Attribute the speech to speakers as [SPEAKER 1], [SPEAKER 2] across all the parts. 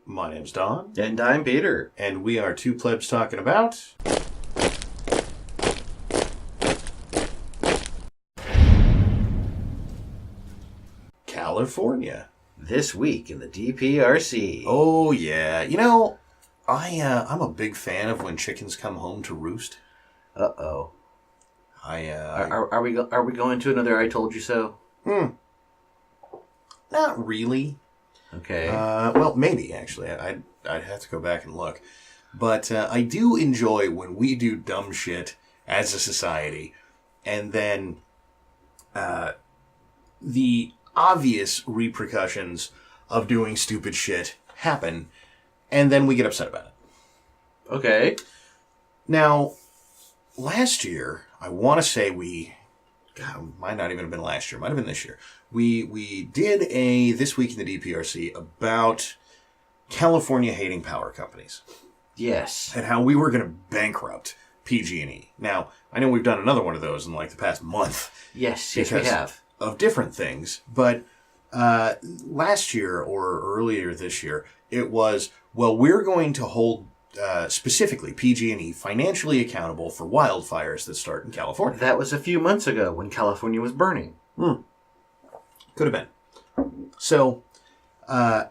[SPEAKER 1] My name's Don.
[SPEAKER 2] And I'm Peter.
[SPEAKER 1] And we are two plebs talking about... California.
[SPEAKER 2] This week in the DPRC.
[SPEAKER 1] Oh, yeah. You know, I'm a big fan of when chickens come home to roost.
[SPEAKER 2] Uh-oh. Are we going to another I Told You So?
[SPEAKER 1] Not really.
[SPEAKER 2] Okay.
[SPEAKER 1] Well, maybe, actually. I'd have to go back and look. But I do enjoy when we do dumb shit as a society, and then the obvious repercussions of doing stupid shit happen, and then we get upset about it.
[SPEAKER 2] Okay.
[SPEAKER 1] Now, last year, I want to say God, it might not even have been last year. It might have been this year. We did a This Week in the DPRC about California hating power companies.
[SPEAKER 2] Yes.
[SPEAKER 1] And how we were going to bankrupt PG&E. Now, I know we've done another one of those in like the past month.
[SPEAKER 2] Yes, we have.
[SPEAKER 1] Of different things. But last year or earlier this year, it was, well, we're going to hold specifically PG&E financially accountable for wildfires that start in California.
[SPEAKER 2] That was a few months ago when California was burning.
[SPEAKER 1] Could have been. So, I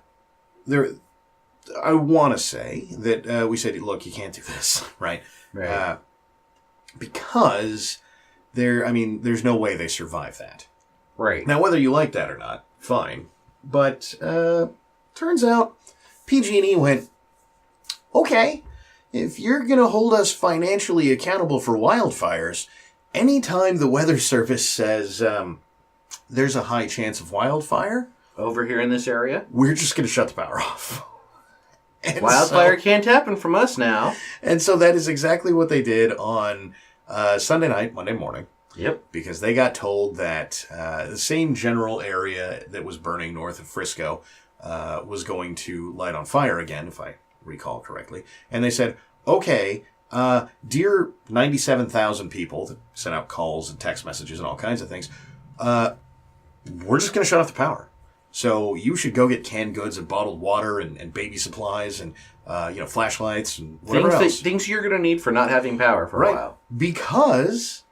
[SPEAKER 1] want to say that we said, look, you can't do this, right?
[SPEAKER 2] Right.
[SPEAKER 1] Because there's no way they survive that.
[SPEAKER 2] Right.
[SPEAKER 1] Now, whether you like that or not, fine. But turns out PG&E went, okay, if you're going to hold us financially accountable for wildfires, anytime the Weather Service says there's a high chance of wildfire...
[SPEAKER 2] Over here in this area?
[SPEAKER 1] We're just going to shut the power off. And
[SPEAKER 2] wildfire can't happen from us now.
[SPEAKER 1] And so that is exactly what they did on Sunday night, Monday morning.
[SPEAKER 2] Yep.
[SPEAKER 1] Because they got told that the same general area that was burning north of Frisco was going to light on fire again, if I recall correctly. And they said, okay, dear 97,000 people that sent out calls and text messages and all kinds of things, we're just going to shut off the power. So you should go get canned goods and bottled water and baby supplies and flashlights and whatever else.
[SPEAKER 2] Things you're going to need for not having power for a while.
[SPEAKER 1] Because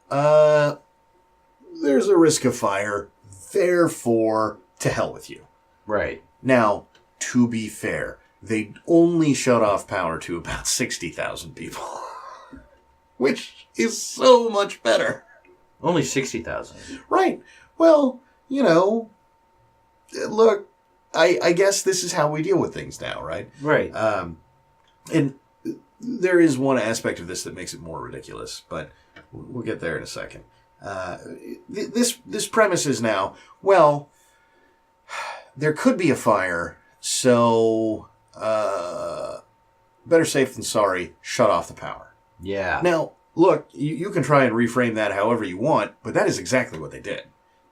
[SPEAKER 1] there's a risk of fire, therefore, to hell with you.
[SPEAKER 2] Right.
[SPEAKER 1] Now, to be fair, they only shut off power to about 60,000 people. Which is so much better.
[SPEAKER 2] Only 60,000.
[SPEAKER 1] Right. Well, look, I guess this is how we deal with things now, right?
[SPEAKER 2] Right.
[SPEAKER 1] And there is one aspect of this that makes it more ridiculous, but we'll get there in a second. This premise is now, well, there could be a fire, so better safe than sorry, shut off the power.
[SPEAKER 2] Yeah.
[SPEAKER 1] Now, look, you can try and reframe that however you want, but that is exactly what they did.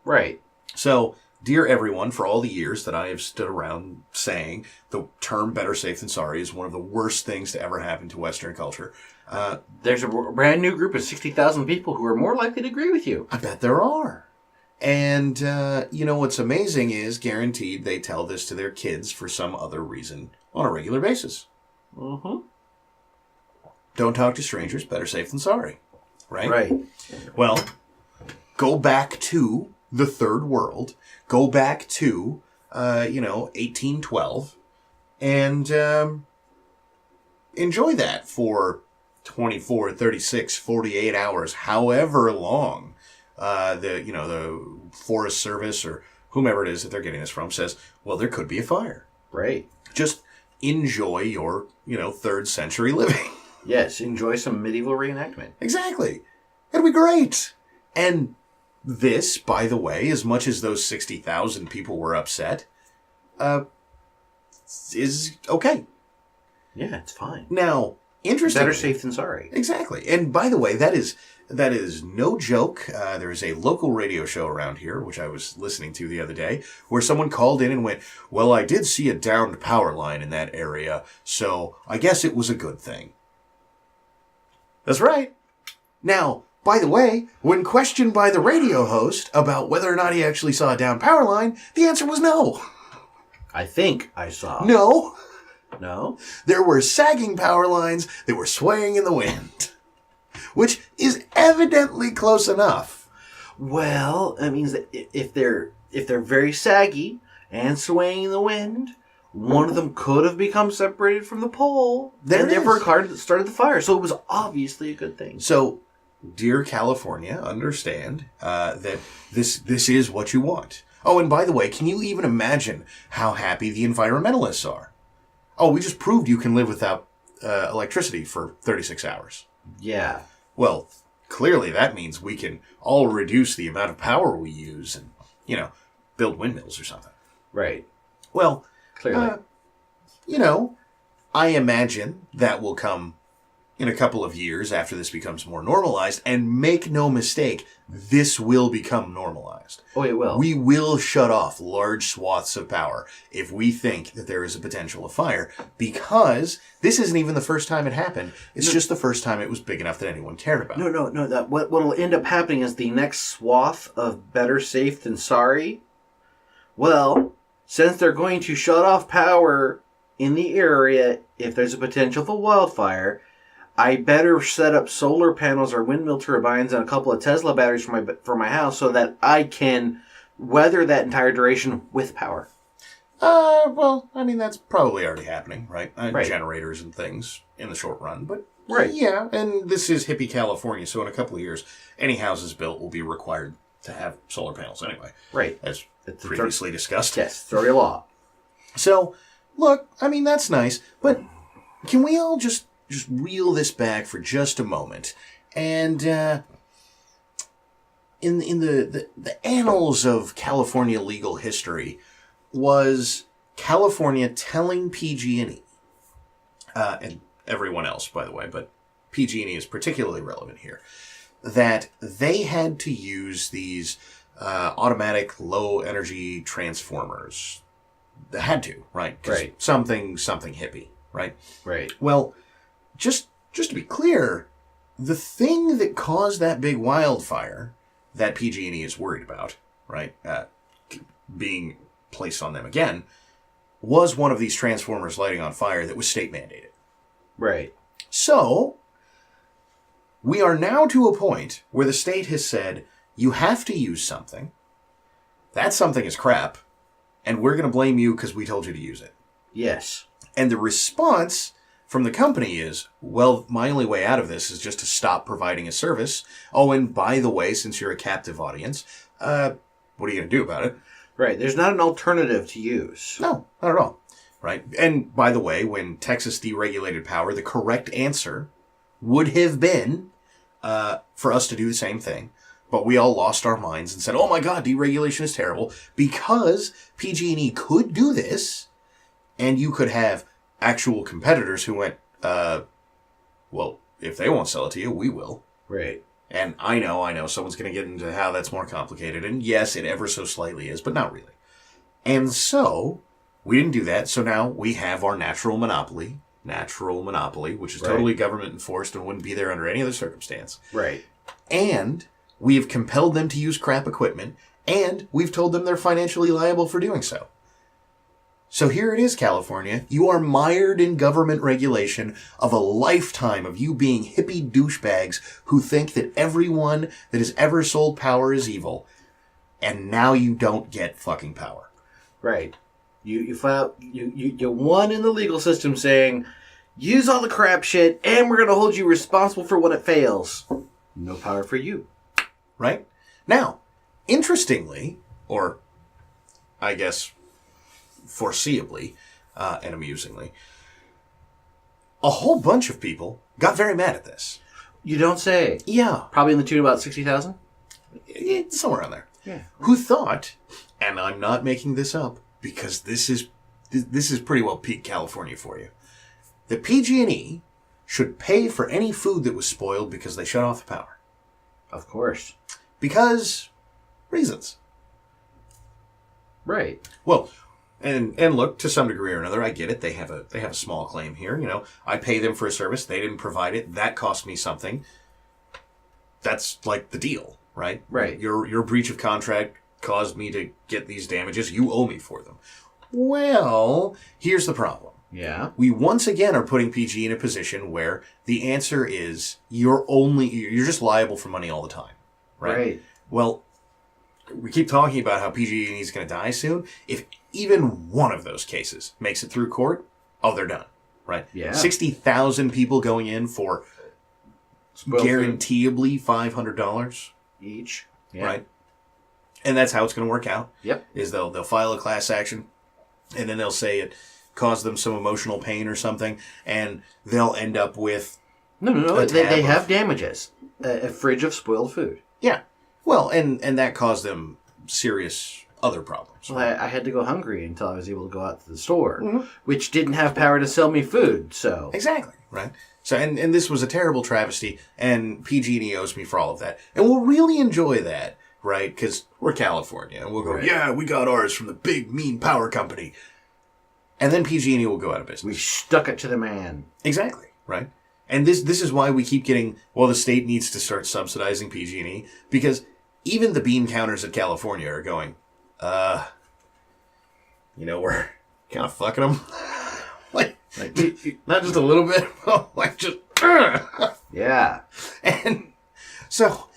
[SPEAKER 2] Right. So,
[SPEAKER 1] dear everyone, for all the years that I have stood around saying the term better safe than sorry is one of the worst things to ever happen to Western culture.
[SPEAKER 2] There's a brand new group of 60,000 people who are more likely to agree with you.
[SPEAKER 1] I bet there are. And, what's amazing is guaranteed they tell this to their kids for some other reason on a regular basis.
[SPEAKER 2] Mm-hmm.
[SPEAKER 1] Don't talk to strangers, better safe than sorry. Right?
[SPEAKER 2] Right.
[SPEAKER 1] Well, go back to the third world. Go back to, 1812 and enjoy that for 24, 36, 48 hours, however long the Forest Service or whomever it is that they're getting this from says, well, there could be a fire.
[SPEAKER 2] Right.
[SPEAKER 1] Just enjoy your, 3rd century living.
[SPEAKER 2] Yes, enjoy some medieval reenactment.
[SPEAKER 1] Exactly. It'll be great. And this, by the way, as much as those 60,000 people were upset, is okay.
[SPEAKER 2] Yeah, it's fine.
[SPEAKER 1] Now, interesting.
[SPEAKER 2] Better safe than sorry.
[SPEAKER 1] Exactly. And by the way, that is no joke. There is a local radio show around here, which I was listening to the other day, where someone called in and went, well, I did see a downed power line in that area, so I guess it was a good thing. That's right. Now, by the way, when questioned by the radio host about whether or not he actually saw a downed power line, the answer was no.
[SPEAKER 2] I think I saw.
[SPEAKER 1] No.
[SPEAKER 2] No.
[SPEAKER 1] There were sagging power lines that were swaying in the wind, which is evidently close enough.
[SPEAKER 2] Well, that means that if they're very saggy and swaying in the wind, one of them could have become separated from the pole. And therefore started the fire. So it was obviously a good thing.
[SPEAKER 1] So, dear California, understand that this is what you want. Oh, and by the way, can you even imagine how happy the environmentalists are? Oh, we just proved you can live without electricity for 36 hours.
[SPEAKER 2] Yeah.
[SPEAKER 1] Well, clearly that means we can all reduce the amount of power we use and, build windmills or something.
[SPEAKER 2] Right.
[SPEAKER 1] Well,
[SPEAKER 2] clearly.
[SPEAKER 1] I imagine that will come in a couple of years after this becomes more normalized, and make no mistake, this will become normalized.
[SPEAKER 2] Oh, it will.
[SPEAKER 1] We will shut off large swaths of power if we think that there is a potential of fire, because this isn't even the first time it happened. It's just the first time it was big enough that anyone cared about.
[SPEAKER 2] No. What will end up happening is the next swath of better safe than sorry. Well, since they're going to shut off power in the area if there's a potential for wildfire, I better set up solar panels or windmill turbines and a couple of Tesla batteries for my house so that I can weather that entire duration with power.
[SPEAKER 1] Well, I mean, that's probably already happening, right?
[SPEAKER 2] Right.
[SPEAKER 1] Generators and things in the short run, but
[SPEAKER 2] right.
[SPEAKER 1] Yeah, and this is hippie California, so in a couple of years, any houses built will be required to have solar panels anyway.
[SPEAKER 2] Right.
[SPEAKER 1] As previously discussed.
[SPEAKER 2] Yes, it's already a law. So,
[SPEAKER 1] look, I mean, that's nice, but can we all just reel this back for just a moment? And in the annals of California legal history was California telling PG&E, and everyone else, by the way, but PG&E is particularly relevant here, that they had to use these automatic low-energy transformers. They had to, right?
[SPEAKER 2] Right.
[SPEAKER 1] Something hippie, right?
[SPEAKER 2] Right.
[SPEAKER 1] Well, just to be clear, the thing that caused that big wildfire that PG&E is worried about, right, being placed on them again, was one of these transformers lighting on fire that was state mandated.
[SPEAKER 2] Right.
[SPEAKER 1] So, we are now to a point where the state has said, you have to use something. That something is crap, and we're going to blame you because we told you to use it.
[SPEAKER 2] Yes. And
[SPEAKER 1] the response from the company is, well, my only way out of this is just to stop providing a service. Oh, and by the way, since you're a captive audience, what are you going to do about it?
[SPEAKER 2] Right. There's not an alternative to use.
[SPEAKER 1] No, not at all. Right. And by the way, when Texas deregulated power, the correct answer would have been for us to do the same thing. But we all lost our minds and said, oh my God, deregulation is terrible, because PG&E could do this, and you could have actual competitors who went, well, if they won't sell it to you, we will.
[SPEAKER 2] Right.
[SPEAKER 1] And I know, someone's going to get into how that's more complicated. And yes, it ever so slightly is, but not really. And so, we didn't do that, so now we have our natural monopoly, which is totally government enforced and wouldn't be there under any other circumstance.
[SPEAKER 2] Right.
[SPEAKER 1] And we have compelled them to use crap equipment, and we've told them they're financially liable for doing so. So here it is, California. You are mired in government regulation of a lifetime of you being hippie douchebags who think that everyone that has ever sold power is evil, and now you don't get fucking power.
[SPEAKER 2] Right. You won in the legal system saying, use all the crap shit, and we're going to hold you responsible for when it fails. No power for you.
[SPEAKER 1] Right? Now, interestingly, or I guess foreseeably and amusingly, a whole bunch of people got very mad at this.
[SPEAKER 2] You don't say.
[SPEAKER 1] Yeah.
[SPEAKER 2] Probably in the tune of about 60,000?
[SPEAKER 1] Somewhere around there.
[SPEAKER 2] Yeah.
[SPEAKER 1] Who thought, and I'm not making this up, because this is pretty well peak California for you, that PG&E should pay for any food that was spoiled because they shut off the power.
[SPEAKER 2] Of course.
[SPEAKER 1] Because reasons.
[SPEAKER 2] Right.
[SPEAKER 1] Well, and look, to some degree or another, I get it. They have a small claim here. You know, I pay them for a service. They didn't provide it. That cost me something. That's like the deal, right?
[SPEAKER 2] Right.
[SPEAKER 1] Your breach of contract caused me to get these damages. You owe me for them. Well, here's the problem.
[SPEAKER 2] Yeah.
[SPEAKER 1] We once again are putting PG in a position where the answer is you're just liable for money all the time. Right? Well, we keep talking about how PG&E is going to die soon. If even one of those cases makes it through court, they're done. Right?
[SPEAKER 2] Yeah.
[SPEAKER 1] 60,000 people going in for guaranteeably $500
[SPEAKER 2] each. Yeah.
[SPEAKER 1] Right? And that's how it's going to work out.
[SPEAKER 2] Yep.
[SPEAKER 1] Is they'll file a class action, and then they'll say it caused them some emotional pain or something, and they'll end up with
[SPEAKER 2] no. They have damages. A fridge of spoiled food.
[SPEAKER 1] Yeah. Well, and that caused them serious other problems.
[SPEAKER 2] Well, I had to go hungry until I was able to go out to the store, which didn't have power to sell me food. So
[SPEAKER 1] exactly right. So and this was a terrible travesty, and PG&E owes me for all of that, and we'll really enjoy that, right? Because we're California, and we'll go, yeah, we got ours from the big mean power company, and then PG&E will go out of business.
[SPEAKER 2] We stuck it to the man.
[SPEAKER 1] Exactly right. And this is why we keep getting, the state needs to start subsidizing PG&E, because even the bean counters at California are going, we're kind of fucking them. like, not just a little bit, like just,
[SPEAKER 2] yeah.
[SPEAKER 1] And so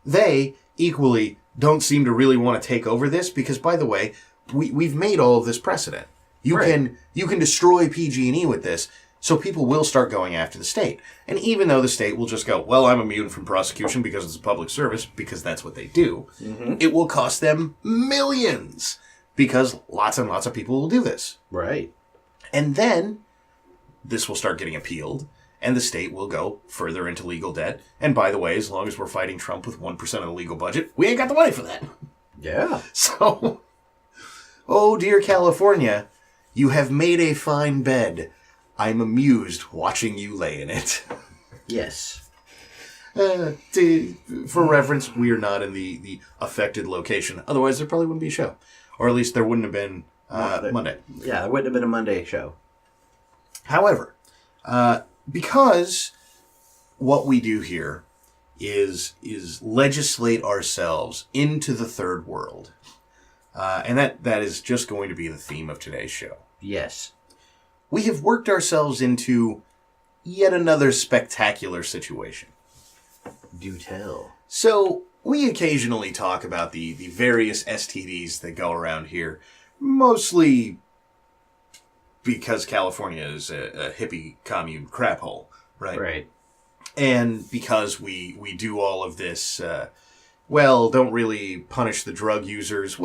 [SPEAKER 1] they equally don't seem to really want to take over this, because, by the way, we've made all of this precedent. You can destroy PG&E with this, so people will start going after the state. And even though the state will just go, well, I'm immune from prosecution because it's a public service, because that's what they do, it will cost them millions, because lots and lots of people will do this.
[SPEAKER 2] Right.
[SPEAKER 1] And then this will start getting appealed, and the state will go further into legal debt. And by the way, as long as we're fighting Trump with 1% of the legal budget, we ain't got the money for that.
[SPEAKER 2] Yeah.
[SPEAKER 1] So, oh dear California, you have made a fine bed. I'm amused watching you lay in it.
[SPEAKER 2] Yes.
[SPEAKER 1] For reference, we are not in the affected location. Otherwise, there probably wouldn't be a show. Or at least there wouldn't have been Monday.
[SPEAKER 2] Yeah, there wouldn't have been a Monday show.
[SPEAKER 1] However, because what we do here is legislate ourselves into the third world. And that is just going to be the theme of today's show.
[SPEAKER 2] Yes.
[SPEAKER 1] We have worked ourselves into yet another spectacular situation.
[SPEAKER 2] Do tell.
[SPEAKER 1] So, we occasionally talk about the various STDs that go around here, mostly because California is a hippie commune crap hole, right?
[SPEAKER 2] Right.
[SPEAKER 1] And because we do all of this, don't really punish the drug users,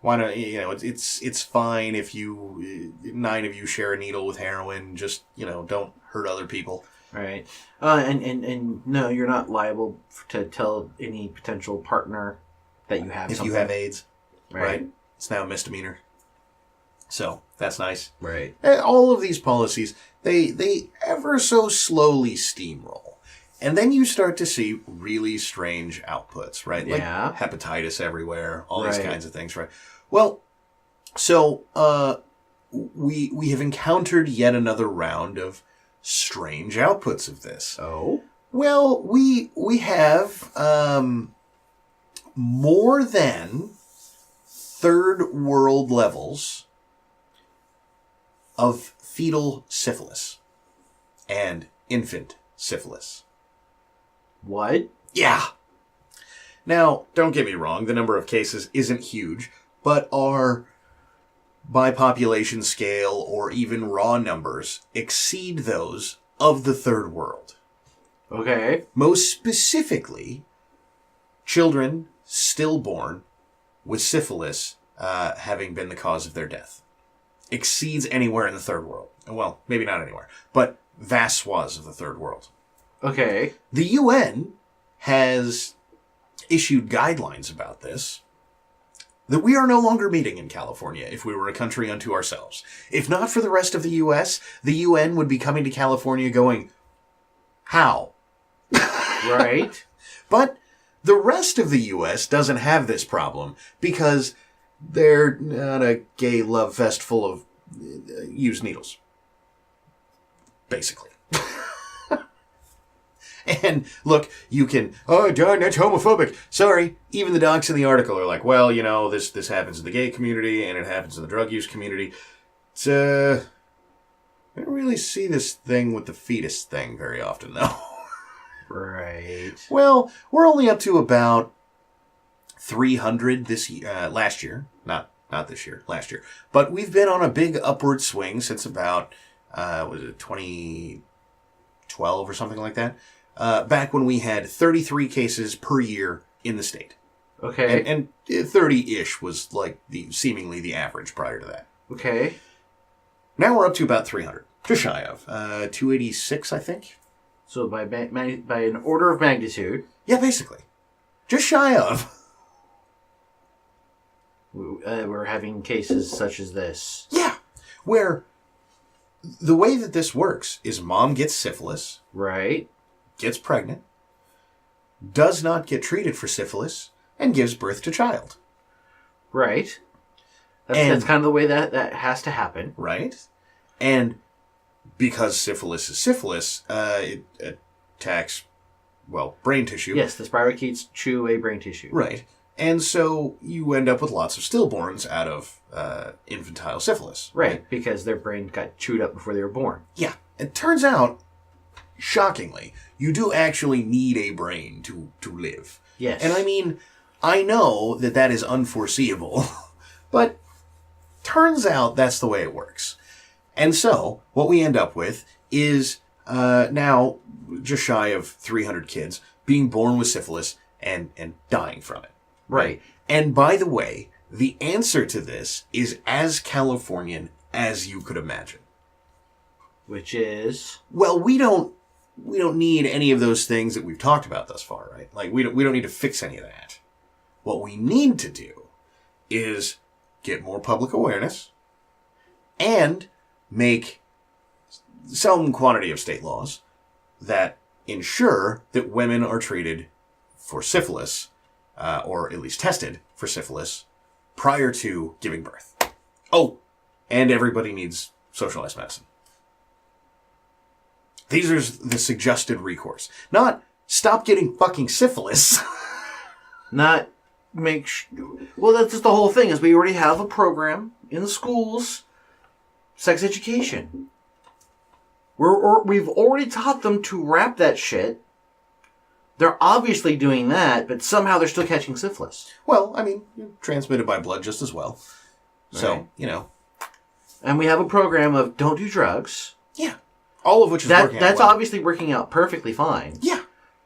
[SPEAKER 1] why not, it's fine if 9 of you share a needle with heroin, just, don't hurt other people.
[SPEAKER 2] Right. And no, you're not liable to tell any potential partner that you have
[SPEAKER 1] if
[SPEAKER 2] something.
[SPEAKER 1] you have AIDS.
[SPEAKER 2] Right.
[SPEAKER 1] It's now a misdemeanor. So, that's nice.
[SPEAKER 2] Right.
[SPEAKER 1] And all of these policies, they ever so slowly steamroll. And then you start to see really strange outputs, right?
[SPEAKER 2] Yeah.
[SPEAKER 1] Like hepatitis everywhere, all these kinds of things, right? Well, so we have encountered yet another round of strange outputs of this.
[SPEAKER 2] Oh?
[SPEAKER 1] Well, we have more than third world levels of fetal syphilis and infant syphilis.
[SPEAKER 2] What?
[SPEAKER 1] Yeah. Now, don't get me wrong, the number of cases isn't huge, but our by population scale or even raw numbers exceed those of the third world.
[SPEAKER 2] Okay.
[SPEAKER 1] Most specifically, children stillborn with syphilis having been the cause of their death exceeds anywhere in the third world. Well, maybe not anywhere, but vast swaths of the third world.
[SPEAKER 2] Okay.
[SPEAKER 1] The UN has issued guidelines about this that we are no longer meeting in California if we were a country unto ourselves. If not for the rest of the US, the UN would be coming to California going, how?
[SPEAKER 2] Right.
[SPEAKER 1] But the rest of the US doesn't have this problem because they're not a gay love fest full of used needles. Basically. And look, you can, oh, darn, that's homophobic. Sorry. Even the docs in the article are like, well, this happens in the gay community and it happens in the drug use community. I don't really see this thing with the fetus thing very often, though.
[SPEAKER 2] Right.
[SPEAKER 1] Well, we're only up to about 300 last year. Not this year, last year. But we've been on a big upward swing since about, was it 2012 or something like that? Back when we had 33 cases per year in the state.
[SPEAKER 2] Okay.
[SPEAKER 1] And 30-ish was like seemingly the average prior to that.
[SPEAKER 2] Okay.
[SPEAKER 1] Now we're up to about 300. Just shy of. 286, I think.
[SPEAKER 2] So by an order of magnitude.
[SPEAKER 1] Yeah, basically. Just shy of.
[SPEAKER 2] We're having cases such as this.
[SPEAKER 1] Yeah. Where the way that this works is mom gets syphilis.
[SPEAKER 2] Right.
[SPEAKER 1] Gets pregnant. Does not get treated for syphilis. And gives birth to child.
[SPEAKER 2] Right. That's kind of the way that has to happen.
[SPEAKER 1] Right. And because syphilis is syphilis, it attacks, brain tissue.
[SPEAKER 2] Yes, the spirochetes chew away brain tissue.
[SPEAKER 1] Right. And so you end up with lots of stillborns out of infantile syphilis.
[SPEAKER 2] Right, because their brain got chewed up before they were born.
[SPEAKER 1] Yeah. It turns out, shockingly, you do actually need a brain to live.
[SPEAKER 2] Yes.
[SPEAKER 1] And I mean, I know that is unforeseeable, but turns out that's the way it works. And so, what we end up with is now just shy of 300 kids being born with syphilis and dying from it.
[SPEAKER 2] Right.
[SPEAKER 1] And by the way, the answer to this is as Californian as you could imagine.
[SPEAKER 2] Which is?
[SPEAKER 1] Well, we don't need any of those things that we've talked about thus far, right? Like, we don't need to fix any of that. What we need to do is get more public awareness and make some quantity of state laws that ensure that women are treated for syphilis, or at least tested for syphilis, prior to giving birth. Oh, and everybody needs socialized medicine. These are the suggested recourse. Not stop getting fucking syphilis.
[SPEAKER 2] Not well, that's just the whole thing, is we already have a program in the schools, sex education. We've already taught them to wrap that shit. They're obviously doing that, but somehow they're still catching syphilis.
[SPEAKER 1] Well, I mean, transmitted by blood just as well. So,
[SPEAKER 2] right. And we have a program of don't do drugs.
[SPEAKER 1] Yeah. All of which is working out
[SPEAKER 2] That's
[SPEAKER 1] well.
[SPEAKER 2] obviously working out perfectly fine.
[SPEAKER 1] Yeah.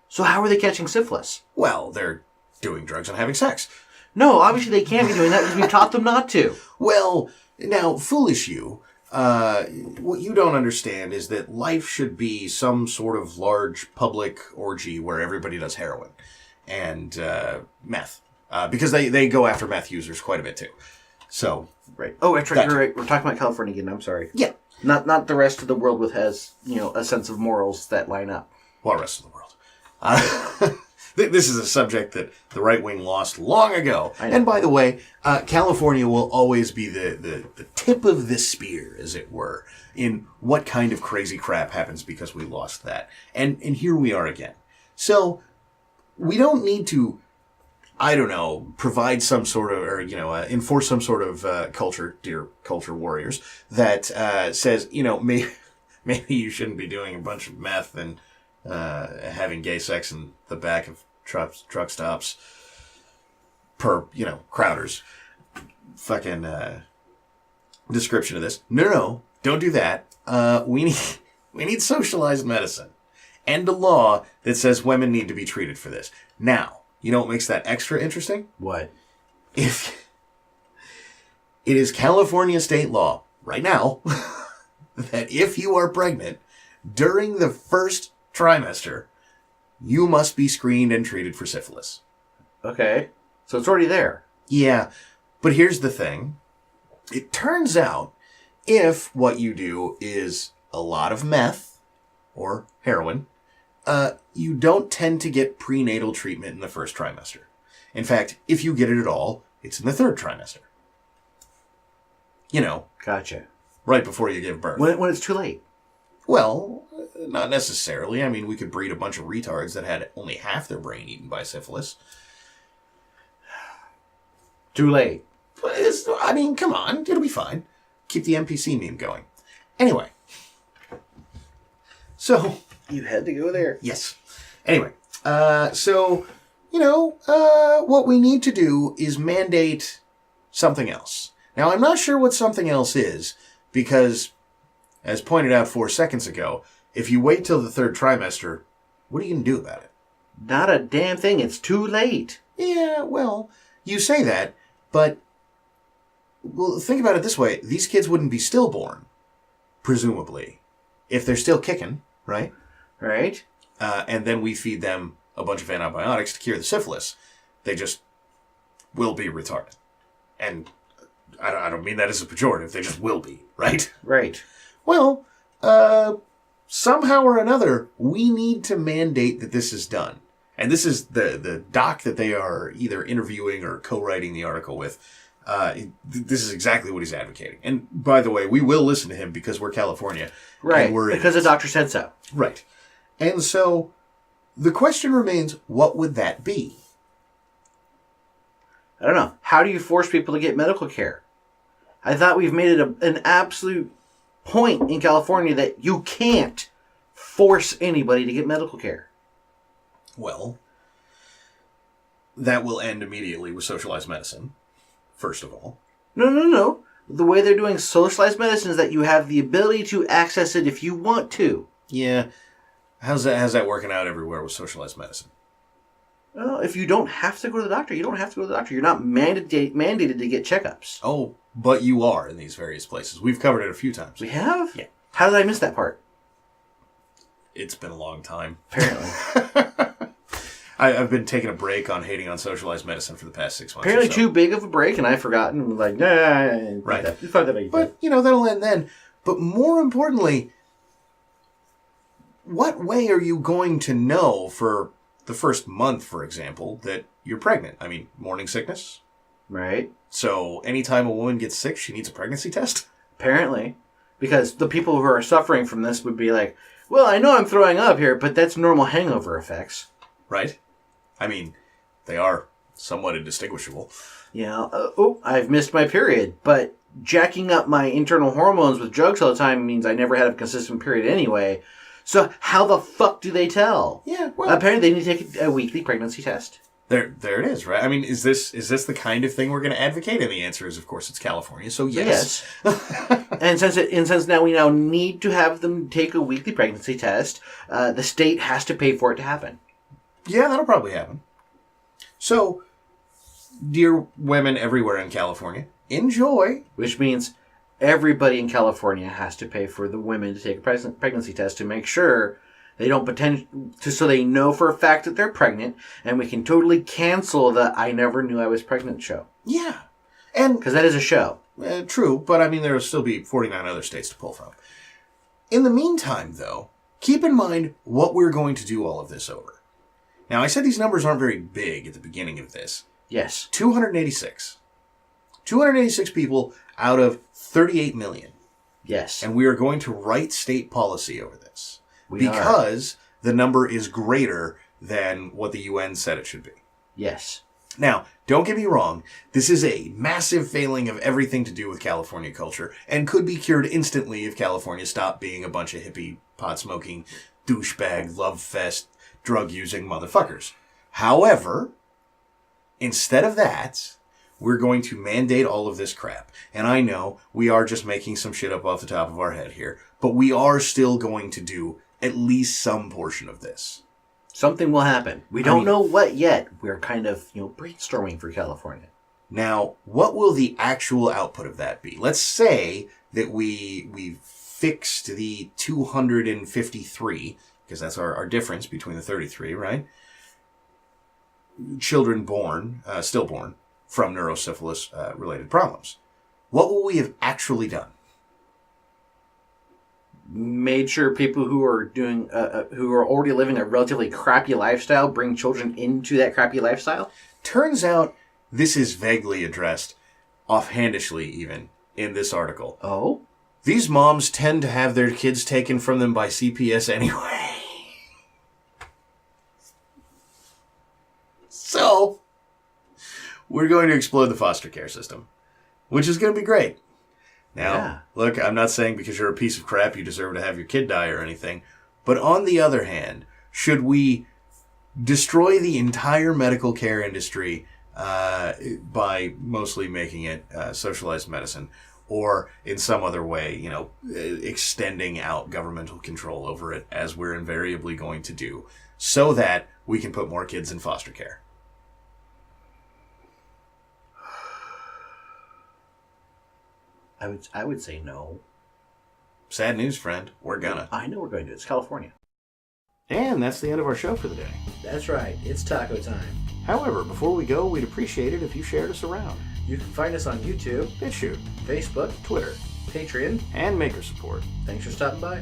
[SPEAKER 2] So how are they catching syphilis?
[SPEAKER 1] Well, they're doing drugs and having sex.
[SPEAKER 2] No, obviously they can't be doing that because we've taught them not to.
[SPEAKER 1] Well, now, foolish you, what you don't understand is that life should be some sort of large public orgy where everybody does heroin and meth. Because they go after meth users quite a bit, too. So,
[SPEAKER 2] right. Oh, that's right. You're right. We're talking about California again. I'm sorry.
[SPEAKER 1] Yeah.
[SPEAKER 2] Not the rest of the world has, a sense of morals that line up.
[SPEAKER 1] Well, rest of the world. This is a subject that the right wing lost long ago. And by the way, California will always be the tip of the spear, as it were, in what kind of crazy crap happens because we lost that. And here we are again. So we don't need to, provide some sort of, or, enforce some sort of culture, dear culture warriors, that says, maybe you shouldn't be doing a bunch of meth and having gay sex in the back of truck stops per, Crowder's fucking description of this. No, don't do that. We need socialized medicine and a law that says women need to be treated for this. Now, you know what makes that extra interesting?
[SPEAKER 2] What?
[SPEAKER 1] If it is California state law right now that if you are pregnant during the first trimester, you must be screened and treated for syphilis.
[SPEAKER 2] Okay. So it's already there.
[SPEAKER 1] Yeah. But here's the thing. It turns out if what you do is a lot of meth or heroin, you don't tend to get prenatal treatment in the first trimester. In fact, if you get it at all, it's in the third trimester.
[SPEAKER 2] Gotcha.
[SPEAKER 1] Right before you give birth.
[SPEAKER 2] When it's too late.
[SPEAKER 1] Well, not necessarily. I mean, we could breed a bunch of retards that had only half their brain eaten by syphilis.
[SPEAKER 2] Too late.
[SPEAKER 1] Come on. It'll be fine. keep the NPC meme going. Anyway. So...
[SPEAKER 2] You had to go there.
[SPEAKER 1] Yes. Anyway. What we need to do is mandate something else. Now, I'm not sure what something else is, because, as pointed out 4 seconds ago, if you wait till the 3rd trimester, what are you going to do about it?
[SPEAKER 2] Not a damn thing. It's too late.
[SPEAKER 1] Yeah, well, you say that, but well, think about it this way. These kids wouldn't be stillborn, presumably, if they're still kicking, right?
[SPEAKER 2] Right.
[SPEAKER 1] And then we feed them a bunch of antibiotics to cure the syphilis. They just will be retarded. And I don't mean that as a pejorative. They just will be, right?
[SPEAKER 2] Right.
[SPEAKER 1] Well, somehow or another, we need to mandate that this is done. And this is the doc that they are either interviewing or co-writing the article with. This is exactly what he's advocating. And by the way, we will listen to him because we're California.
[SPEAKER 2] Right, because the doctor said so.
[SPEAKER 1] Right. And so the question remains, what would that be?
[SPEAKER 2] I don't know. How do you force people to get medical care? I thought we've made it an absolute point in California that you can't force anybody to get medical care.
[SPEAKER 1] Well, that will end immediately with socialized medicine, first of all.
[SPEAKER 2] No. The way they're doing socialized medicine is that you have the ability to access it if you want to.
[SPEAKER 1] Yeah. How's that working out everywhere with socialized medicine?
[SPEAKER 2] Well, if you don't have to go to the doctor, you don't have to go to the doctor. You're not mandated to get checkups.
[SPEAKER 1] Oh, but you are in these various places. We've covered it a few times.
[SPEAKER 2] We have?
[SPEAKER 1] Yeah.
[SPEAKER 2] How did I miss that part?
[SPEAKER 1] It's been a long time.
[SPEAKER 2] Apparently.
[SPEAKER 1] I've been taking a break on hating on socialized medicine for the past 6 months.
[SPEAKER 2] Apparently too big of a break, and I've forgotten. Like, nah.
[SPEAKER 1] Right.
[SPEAKER 2] But,
[SPEAKER 1] that'll end then. But more importantly, what way are you going to know for the first month, for example, that you're pregnant? I mean, morning sickness?
[SPEAKER 2] Right.
[SPEAKER 1] So anytime a woman gets sick, she needs a pregnancy test?
[SPEAKER 2] Apparently. Because the people who are suffering from this would be like, well, I know I'm throwing up here, but that's normal hangover effects.
[SPEAKER 1] Right? I mean, they are somewhat indistinguishable.
[SPEAKER 2] Yeah. I've missed my period. But jacking up my internal hormones with drugs all the time means I never had a consistent period anyway. So how the fuck do they tell?
[SPEAKER 1] Yeah, well...
[SPEAKER 2] Apparently they need to take a weekly pregnancy test.
[SPEAKER 1] There it is, right? I mean, is this the kind of thing we're going to advocate? And the answer is, of course, it's California, so yes.
[SPEAKER 2] And since now we need to have them take a weekly pregnancy test, the state has to pay for it to happen.
[SPEAKER 1] Yeah, that'll probably happen. So, dear women everywhere in California, enjoy.
[SPEAKER 2] Which means everybody in California has to pay for the women to take a pregnancy test to make sure they don't so they know for a fact that they're pregnant, and we can totally cancel the "I never knew I was pregnant" show.
[SPEAKER 1] Yeah, and
[SPEAKER 2] because that is a show.
[SPEAKER 1] True, but I mean there will still be 49 other states to pull from. In the meantime, though, keep in mind what we're going to do all of this over. Now, I said these numbers aren't very big at the beginning of this.
[SPEAKER 2] Yes,
[SPEAKER 1] 286. 286 people out of 38 million.
[SPEAKER 2] Yes,
[SPEAKER 1] and we are going to write state policy over this.
[SPEAKER 2] Because
[SPEAKER 1] the number is greater than what the UN said it should be.
[SPEAKER 2] Yes.
[SPEAKER 1] Now, don't get me wrong. This is a massive failing of everything to do with California culture and could be cured instantly if California stopped being a bunch of hippie, pot-smoking, douchebag, love fest, drug-using motherfuckers. However, instead of that, we're going to mandate all of this crap. And I know we are just making some shit up off the top of our head here, but we are still going to do at least some portion of this.
[SPEAKER 2] Something will happen. We don't know what yet. We're kind of, brainstorming for California.
[SPEAKER 1] Now, what will the actual output of that be? Let's say that we fixed the 253, because that's our difference between the 33, right? Children stillborn from neurosyphilis related problems. What will we have actually done?
[SPEAKER 2] Made sure people who are who are already living a relatively crappy lifestyle bring children into that crappy lifestyle?
[SPEAKER 1] Turns out this is vaguely addressed, offhandishly even, in this article.
[SPEAKER 2] Oh?
[SPEAKER 1] These moms tend to have their kids taken from them by CPS anyway. So, we're going to explode the foster care system, which is going to be great. Now,
[SPEAKER 2] Yeah.
[SPEAKER 1] look, I'm not saying because you're a piece of crap you deserve to have your kid die or anything. But on the other hand, should we destroy the entire medical care industry by mostly making it socialized medicine, or in some other way, extending out governmental control over it, as we're invariably going to do, so that we can put more kids in foster care?
[SPEAKER 2] I would say no.
[SPEAKER 1] Sad news, friend. We're gonna.
[SPEAKER 2] I know we're going to. It's California.
[SPEAKER 1] And that's the end of our show for the day.
[SPEAKER 2] That's right. It's taco time.
[SPEAKER 1] However, before we go, we'd appreciate it if you shared us around.
[SPEAKER 2] You can find us on YouTube,
[SPEAKER 1] BitChute,
[SPEAKER 2] Facebook,
[SPEAKER 1] Twitter,
[SPEAKER 2] Patreon,
[SPEAKER 1] and Maker Support.
[SPEAKER 2] Thanks for stopping by.